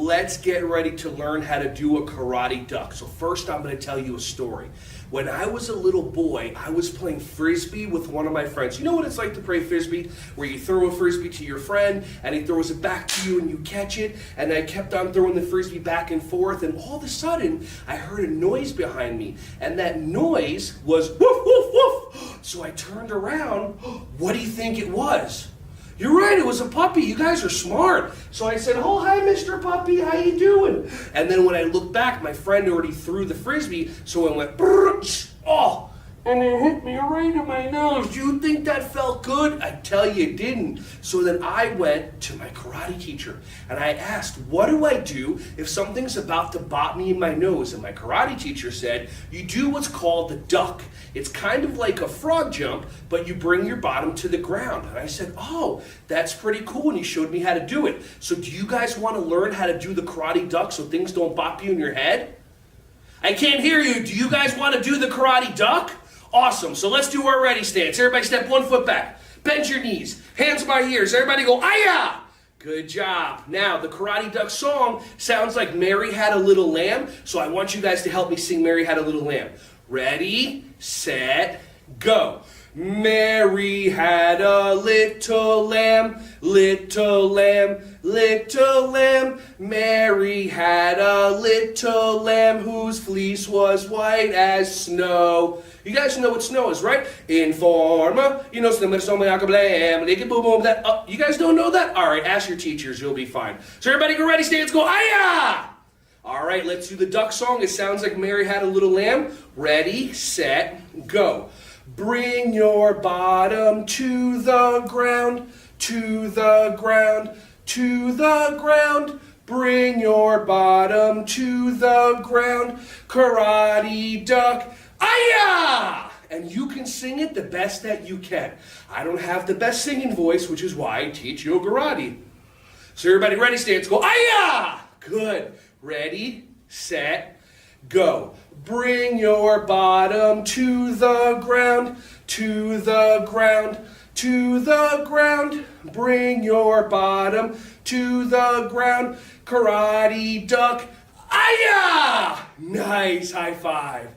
Let's get ready to learn how to do a karate duck. So first I'm going to tell you a story. When I was a little boy, I was playing frisbee with one of my friends. You know what it's like to play frisbee? Where you throw a frisbee to your friend and he throws it back to you and you catch it. And I kept on throwing the frisbee back and forth, and all of a sudden I heard a noise behind me. And that noise was woof, woof, woof. So I turned around. What do you think it was? You're right, it was a puppy. You guys are smart. So I said, oh, hi, Mr. Puppy, how you doing? And then when I looked back, my friend already threw the frisbee, so it went, oh, and it hit me right in my nose. Do you think that felt good? I tell you it didn't. So then I went to my karate teacher, and I asked, what do I do if something's about to bop me in my nose? And my karate teacher said, you do what's called the duck. It's kind of like a frog jump, but you bring your bottom to the ground. And I said, oh, that's pretty cool, and he showed me how to do it. So do you guys want to learn how to do the karate duck so things don't bop you in your head? I can't hear you. Do you guys want to do the karate duck? Awesome. So let's do our ready stance. Everybody step 1 foot back. Bend your knees. Hands by ears. Everybody go, "Aya!" Good job. Now, the karate duck song sounds like Mary Had a Little Lamb, so I want you guys to help me sing Mary Had a Little Lamb. Ready, set, go. Mary had a little lamb, little lamb, little lamb. Mary had a little lamb whose fleece was white as snow. You guys know what snow is, right? Informa, you know, that. You guys don't know that? All right, ask your teachers, you'll be fine. So everybody go ready, stance, go, "Aya!" All right, let's do the duck song. It sounds like Mary Had a Little Lamb. Ready, set, go. Bring your bottom to the ground, to the ground, to the ground. Bring your bottom to the ground. Karate duck, "Aya!" And you can sing it the best that you can. I don't have the best singing voice, which is why I teach Yogarate. So everybody ready, stance, go, "Aya!" Good. Ready, set, go. Bring your bottom to the ground, to the ground, to the ground. Bring your bottom to the ground. Karate duck, "Aya!" Nice, high five.